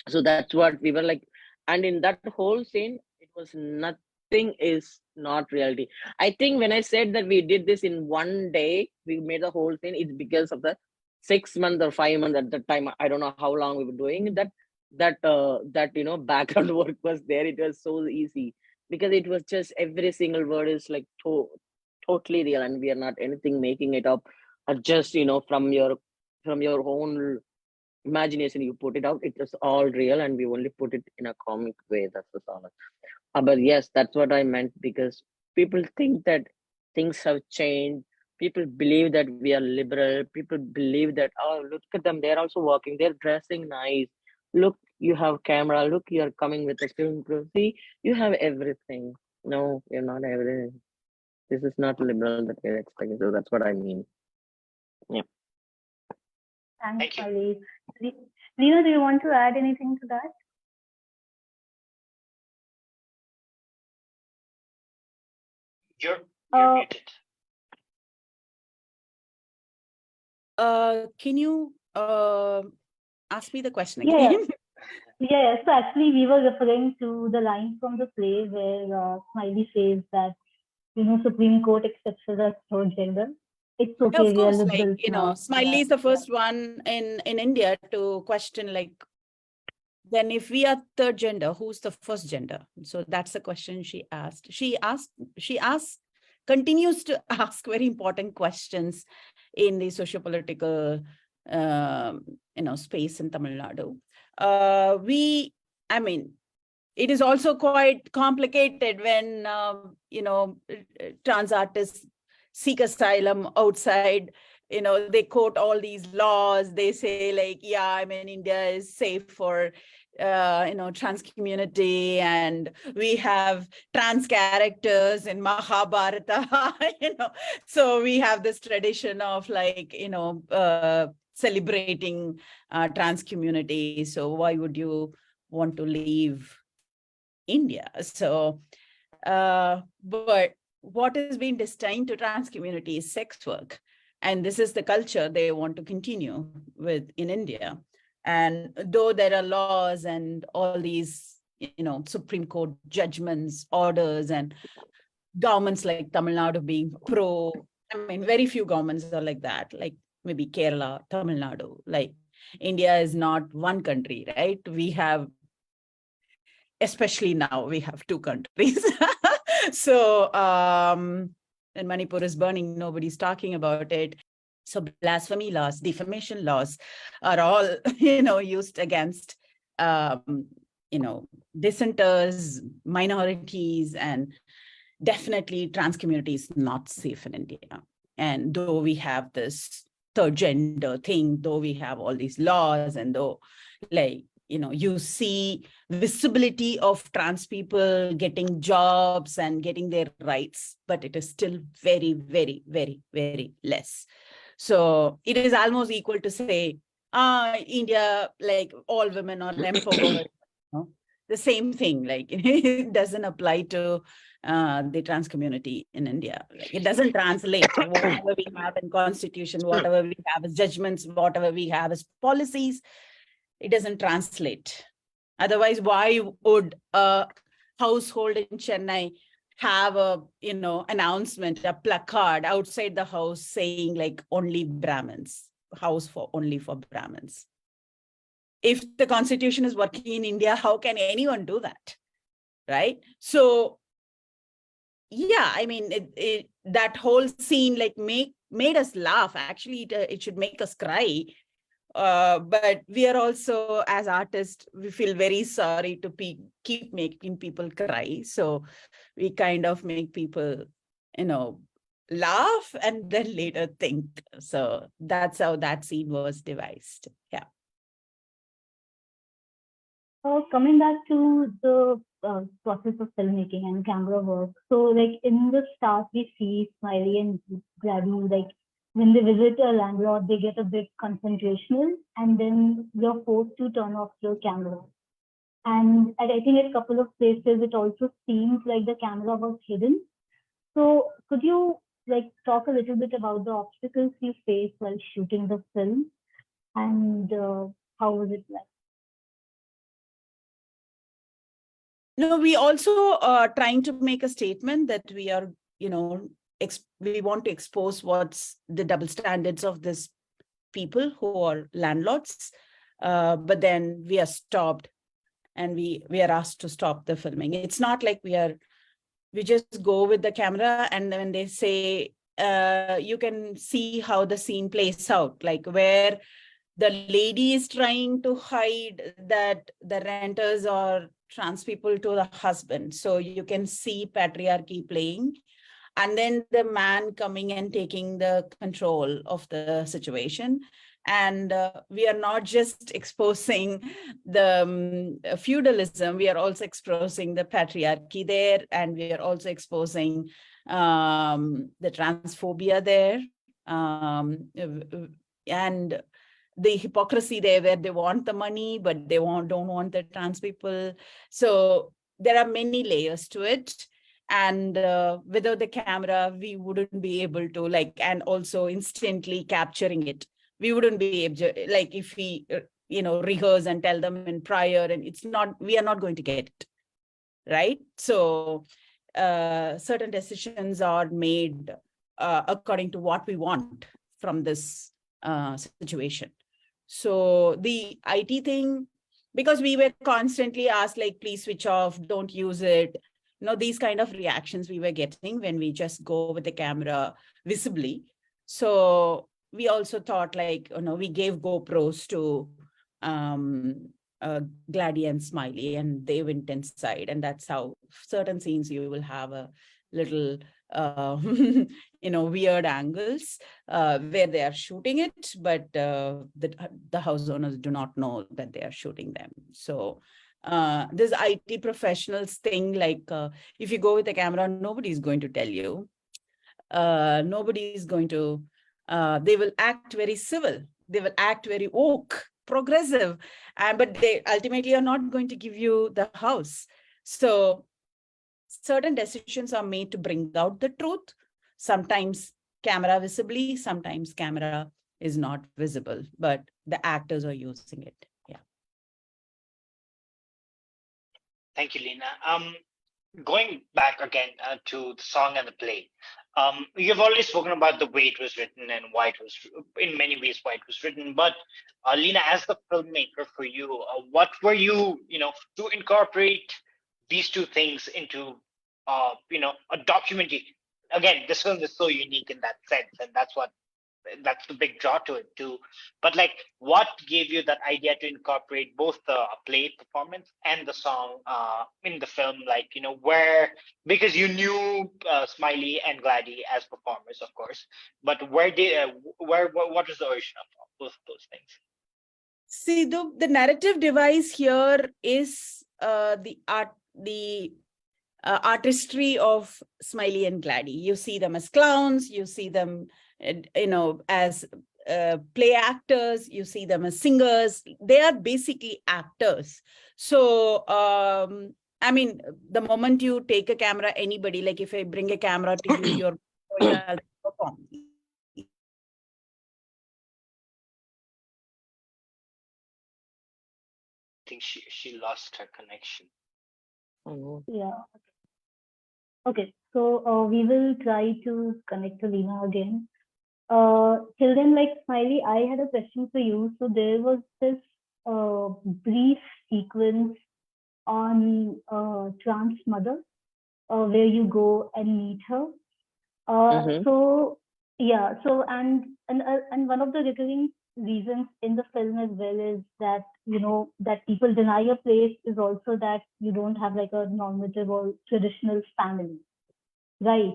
So that's what we were like. And in that whole scene, it was nothing is not reality. I think when I said that we did this in one day, we made the whole thing, it's because of the 6 months or 5 months at that time. I don't know how long we were doing that background work was there. It was so easy because it was just every single word is like totally real, and we are not anything making it up, or just from your own imagination you put it out. It is all real, and we only put it in a comic way. That's the all. But yes, that's what I meant, because people think that things have changed. People believe that we are liberal. People believe that, oh, look at them, they're also walking, they're dressing nice. Look, you have camera. Look, you're coming with a film crew. See, you have everything. No, you're not everything. This is not liberal that we're expecting. So that's what I mean. Yeah. Thanks, Smiley. Leena, do you want to add anything to that? You're muted. Can you ask me the question again? Yeah. So actually, we were referring to the line from the play where Smiley says that, Supreme Court accepts us as third gender. It's okay. Of course, like, Smiley is the first one in India to question, like, then if we are third gender, who's the first gender? So that's the question she asked. She continues to ask very important questions in the sociopolitical, space in Tamil Nadu. It is also quite complicated when, trans artists seek asylum outside. They quote all these laws. They say, like, India is safe for, trans community, and we have trans characters in Mahabharata, so we have this tradition of, like, celebrating trans community. So why would you want to leave India? So, but what is being destined to trans community is sex work. And this is the culture they want to continue with in India. And though there are laws and all these, Supreme Court judgments, orders, and governments like Tamil Nadu being very few governments are like that, like maybe Kerala, Tamil Nadu. Like, India is not one country, right? We have, especially now, we have two countries. So, and Manipur is burning, nobody's talking about it. So blasphemy laws, defamation laws are all, used against, dissenters, minorities, and definitely trans community is not safe in India. And though we have this third gender thing, though we have all these laws, and though, like, you see visibility of trans people getting jobs and getting their rights, but it is still very, very, very, very less. So it is almost equal to say, India, like, all women are empowered. The same thing, like, it doesn't apply to the trans community in India. Like, it doesn't translate. Whatever we have in constitution, whatever we have as judgments, whatever we have as policies, it doesn't translate. Otherwise, why would a household in Chennai have a, announcement, a placard outside the house saying, like, only Brahmins, house only for Brahmins? If the constitution is working in India, how can anyone do that? Right? So, that whole scene, like, made us laugh. Actually, it should make us cry. But we are also, as artists, we feel very sorry to keep making people cry. So we kind of make people, laugh and then later think. So that's how that scene was devised. Yeah. Coming back to the process of filmmaking and camera work. So, like, in the start, we see Smiley and Glady, like when they visit a landlord, they get a bit confrontational, and then you're forced to turn off your camera. And I think at a couple of places, it also seems like the camera was hidden. So could you like talk a little bit about the obstacles you faced while shooting the film, and how was it like? No, we also trying to make a statement that we are, we want to expose what's the double standards of this people who are landlords, but then we are stopped and we are asked to stop the filming. It's not like we just go with the camera, and then they say, you can see how the scene plays out, like where the lady is trying to hide that the renters are trans people to the husband. So you can see patriarchy playing. And then the man coming and taking the control of the situation. And we are not just exposing the feudalism, we are also exposing the patriarchy there, and we are also exposing the transphobia there, and the hypocrisy there, where they want the money, but they don't want the trans people. So there are many layers to it. And without the camera, we wouldn't be able to and also instantly capturing it. We wouldn't be able to, if we, rehearse and tell them in prior, and we are not going to get it, right? So certain decisions are made according to what we want from this situation. So the IT thing, because we were constantly asked, please switch off, don't use it. These kind of reactions we were getting when we just go with the camera visibly. So we also thought we gave GoPros to Glady and Smiley, and they went inside. And that's how certain scenes you will have a little, weird angles where they are shooting it, but the house owners do not know that they are shooting them. So this IT professionals thing, if you go with a camera, nobody's going to tell you. Nobody's going to, they will act very civil. They will act very woke, progressive, but they ultimately are not going to give you the house. So certain decisions are made to bring out the truth. Sometimes camera visibly, sometimes camera is not visible, but the actors are using it. Yeah. Thank you, Leena. Going back again to the song and the play, you've already spoken about the way it was written and why it was, in many ways, why it was written. But Leena, as the filmmaker for you, what were you, to incorporate these two things into, a documentary? Again, this film is so unique in that sense, and that's the big draw to it too. But what gave you that idea to incorporate both the play performance and the song in the film? Because you knew Smiley and Glady as performers, of course, but what was the origin of both of those things? See, the narrative device here is the artistry of Smiley and Glady. You see them as clowns, you see them as play actors, you see them as singers. They are basically actors. So the moment you take a camera, anybody, if I bring a camera to you, you're going to perform. I think she lost her connection. Yeah. Okay, so we will try to connect to Leena again. Till then, Smiley, I had a question for you. So there was this brief sequence on trans mother where you go and meet her. So yeah, so and one of the recurring reasons in the film as well is that that people deny a place is also that you don't have a normative or traditional family, right?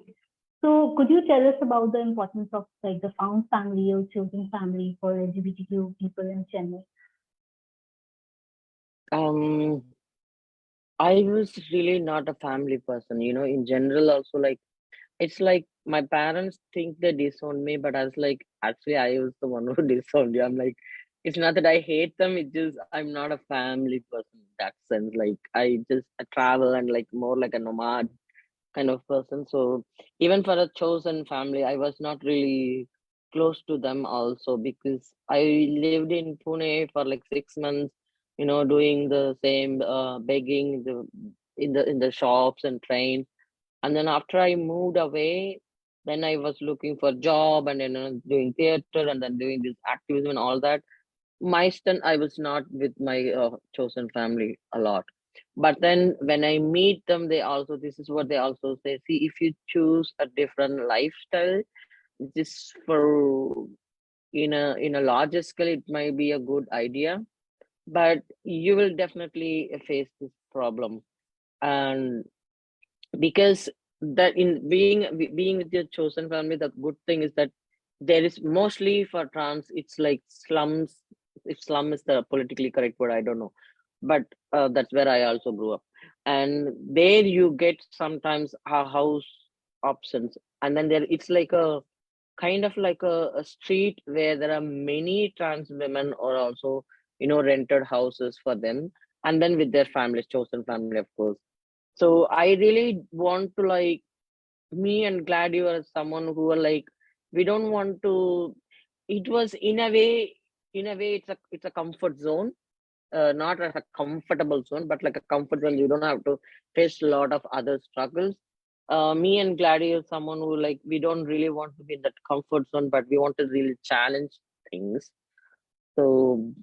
So could you tell us about the importance of the found family or chosen family for LGBTQ people in Chennai? I was really not a family person, in general. Also, it's like my parents think they disowned me, but I was like, actually, I was the one who disowned you. I'm like, it's not that I hate them, it's just I'm not a family person in that sense. Like, I travel and like more like a nomad kind of person. So even for a chosen family, I was not really close to them also, because I lived in Pune for like 6 months, doing the same begging in the shops and trains. And then after I moved away, then I was looking for job, and then doing theater, and then doing this activism and all that. My stunt, I was not with my chosen family a lot. But then when I meet them, this is what they also say: see, if you choose a different lifestyle, this for in a larger scale, it might be a good idea, but you will definitely face this problem. And because that in being with your chosen family, the good thing is that there is mostly for trans, it's like slums. If slum is the politically correct word, I don't know, but that's where I also grew up. And there you get sometimes a house options, and then there it's like a kind of like a street where there are many trans women, or also rented houses for them, and then with their families, chosen family, of course. So I really want to, like, me and Glady were someone who were like, we don't want to. It was in a way, it's a comfort zone, not like a comfortable zone, but like a comfort zone. You don't have to face a lot of other struggles. Me and Glady is someone who, like, we don't really want to be in that comfort zone, but we want to really challenge things. So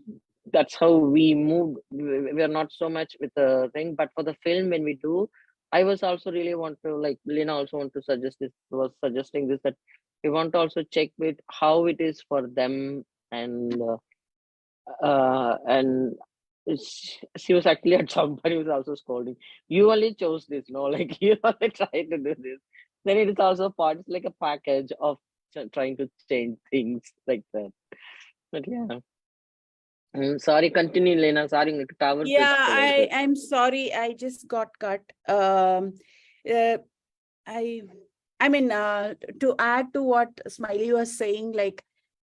that's how we moved. We're not so much with the thing, but for the film, when we do, I was also really want to, like, Leena also want to suggest this, was suggesting this, that we want to also check with how it is for them. And she was actually at some point, he was also scolding, you only chose this, no, like, you only tried to do this. Then it is also part, it's like a package of trying to change things like that. But yeah. Sorry, continue, Leena. Sorry, tower. Yeah, I'm sorry. I just got cut. I mean, to add to what Smiley was saying, like,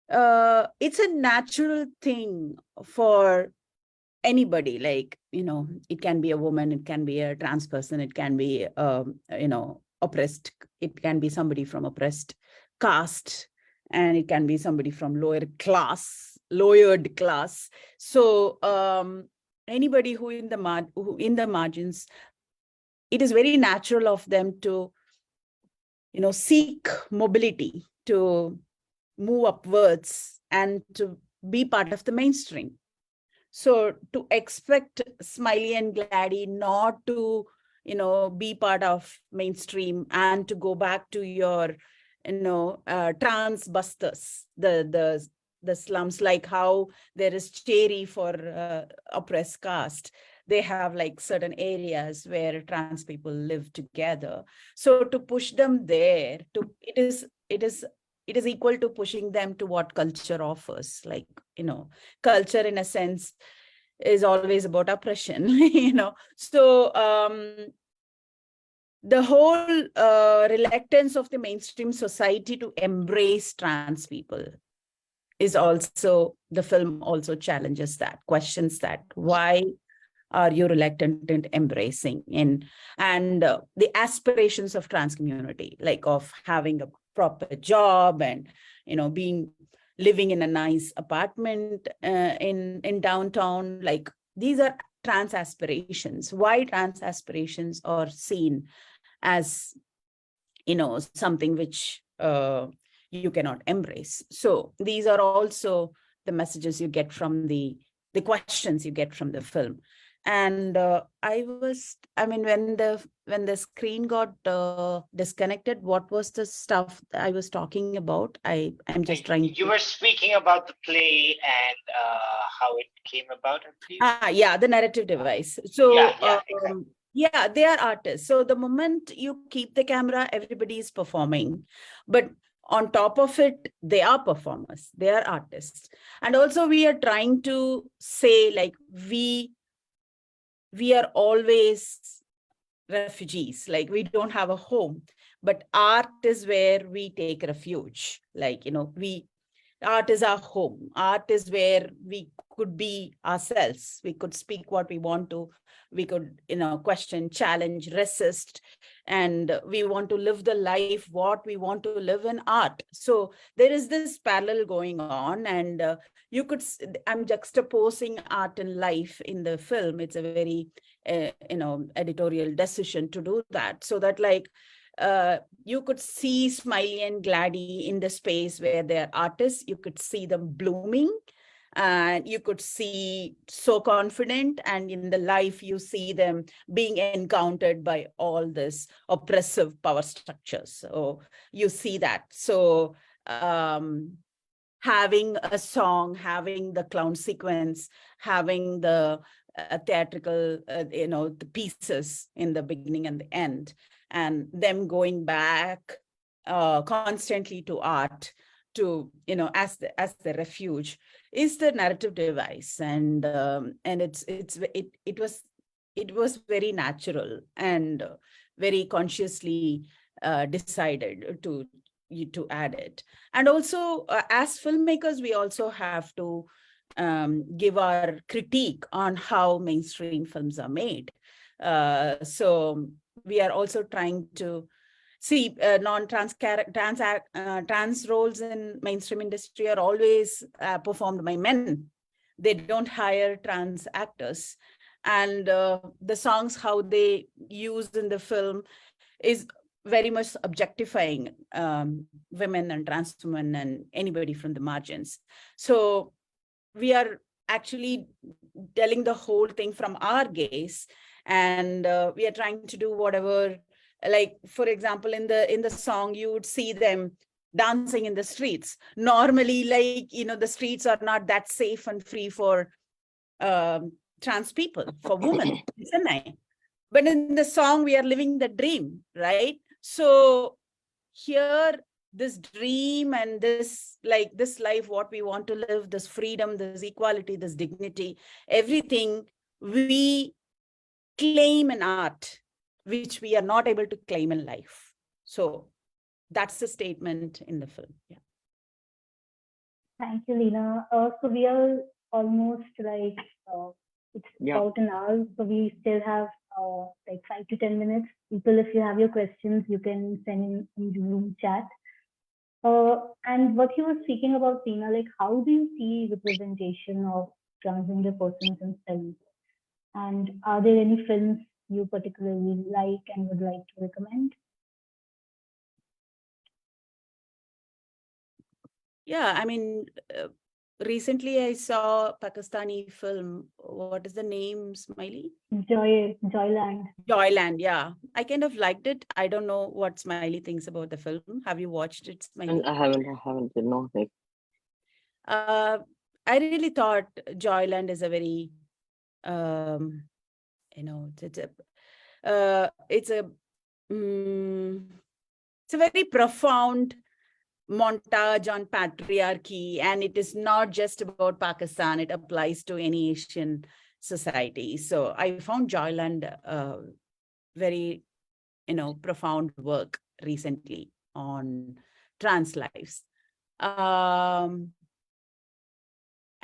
it's a natural thing for anybody. Like, it can be a woman, it can be a trans person, it can be, oppressed. It can be somebody from oppressed caste, and it can be somebody from lowered class. So anybody who in the margins, it is very natural of them to seek mobility, to move upwards, and to be part of the mainstream. So to expect Smiley and Glady not to be part of mainstream and to go back to your trans busters, the slums, like how there is Cherry for oppressed caste. They have like certain areas where trans people live together. So to push them there, it is equal to pushing them to what culture offers. Like, culture in a sense is always about oppression, So the whole reluctance of the mainstream society to embrace trans people is also, the film also challenges that, questions that, why are you reluctant in embracing and the aspirations of trans community, like of having a proper job and living in a nice apartment in downtown. Like, these are trans aspirations. Why trans aspirations are seen as something which you cannot embrace. So these are also the messages you get from the questions you get from the film. And when the screen got disconnected, what was the stuff that I was talking about? I'm just trying. You were speaking about the play and how it came about, I believe. Yeah, the narrative device. So exactly. Yeah, they are artists. So the moment you keep the camera, everybody is performing. But on top of it, they are performers, they are artists. And also we are trying to say, like, we are always refugees, like we don't have a home, but art is where we take refuge. Like, art is our home. Art is where we could be ourselves. We could speak what we want to. We could, question, challenge, resist, and we want to live the life what we want to live in art. So there is this parallel going on, and I'm juxtaposing art and life in the film. It's a very, editorial decision to do that, so that you could see Smiley and Glady in the space where they're artists. You could see them blooming, and you could see so confident, and in the life you see them being encountered by all this oppressive power structures. So you see that. So having a song, having the clown sequence, having the theatrical, the pieces in the beginning and the end, and them going back constantly to art, to as the refuge, is the narrative device, and it was very natural and very consciously decided to add it. And also, as filmmakers, we also have to give our critique on how mainstream films are made. So we are also trying to see trans roles in mainstream industry are always performed by men. They don't hire trans actors, and the songs how they used in the film is very much objectifying women and trans women and anybody from the margins. So we are actually telling the whole thing from our gaze, and we are trying to do whatever. Like, for example, in the song, you would see them dancing in the streets. Normally, the streets are not that safe and free for trans people, for women in Chennai. But in the song, we are living the dream, right? So here, this dream and this life, what we want to live, this freedom, this equality, this dignity, everything we claim in art, which we are not able to claim in life. So that's the statement in the film. Yeah. Thank you, Leena. So we are almost it's about an hour, so we still have 5 to 10 minutes. People, if you have your questions, you can send in the room chat. And what you were speaking about, Leena, how do you see representation of transgender persons in films? And are there any films you particularly like and would like to recommend? Yeah, I mean, recently I saw a Pakistani film. What is the name, Smiley? Joyland. Joyland, yeah. I kind of liked it. I don't know what Smiley thinks about the film. Have you watched it, Smiley? I haven't. No. I really thought Joyland is a very, it's a very profound montage on patriarchy, and it is not just about Pakistan. It applies to any Asian society. So I found Joyland very, profound work recently on trans lives.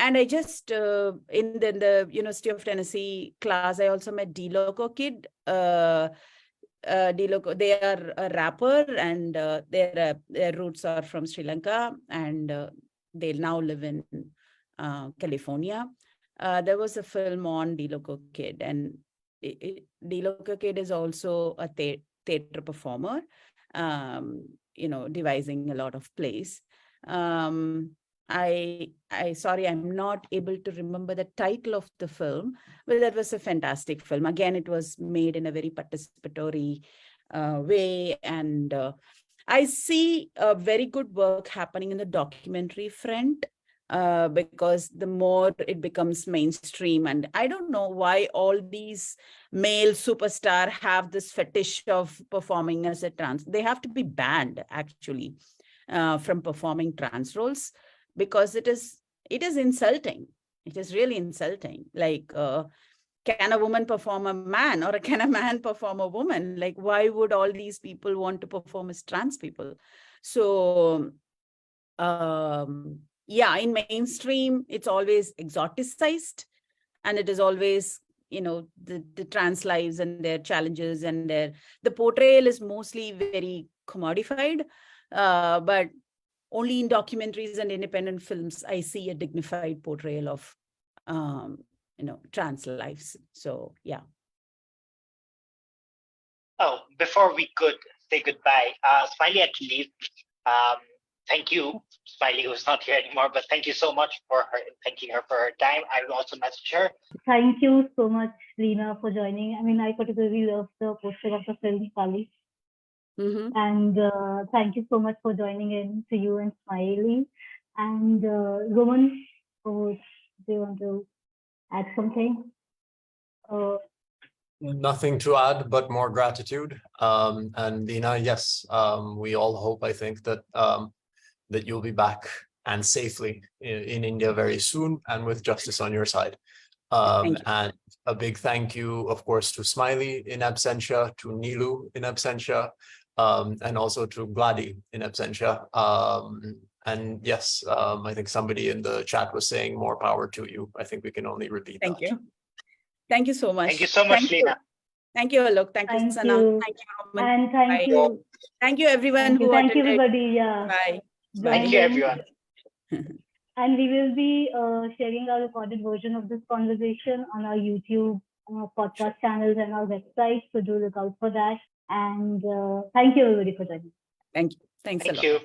And I just, in the University of Tennessee class, I also met D-Loco Kid. D-Loco, they are a rapper, and their roots are from Sri Lanka, and they now live in California. There was a film on D-Loco Kid, and D-Loco Kid is also a theater performer, devising a lot of plays. Sorry, I'm not able to remember the title of the film, but that was a fantastic film. Again, it was made in a very participatory way. And I see a very good work happening in the documentary front, because the more it becomes mainstream, and I don't know why all these male superstars have this fetish of performing as a trans. They have to be banned, actually, from performing trans roles, because it is insulting. It is really insulting. can a woman perform a man, or can a man perform a woman? Like, why would all these people want to perform as trans people? So, yeah, in mainstream, it's always exoticized, and it is always, the trans lives and their challenges, and the portrayal is mostly very commodified. But only in documentaries and independent films, I see a dignified portrayal of, trans lives. So, yeah. Oh, before we could say goodbye, Smiley had to leave. Thank you, Smiley, who's not here anymore, but thank you so much for her, thanking her for her time. I will also message her. Thank you so much, Leena, for joining. I mean, I particularly love the poster of the film, Kali. And thank you so much for joining in, to you and Smiley. And Roman, do you want to add something? Nothing to add, but more gratitude. And Leena, yes, we all hope, I think, that that you'll be back and safely in India very soon, and with justice on your side. And a big thank you, of course, to Smiley in absentia, to Nilu in absentia, and also to Glady in absentia. And yes, I think somebody in the chat was saying more power to you. I think we can only repeat Thank that. you. Thank you so much. Thank you so much, Leena. Thank you, Alok. Thank you, Sana. Thank you, Roman. And thank you. Thank you, everyone who Thank you, attended. everybody. Yeah. Bye. Thank you, everyone. And we will be sharing our recorded version of this conversation on our YouTube podcast channels and our website. So do look out for that. And thank you, everybody, for joining. Thank you. Thanks a lot. Thank you.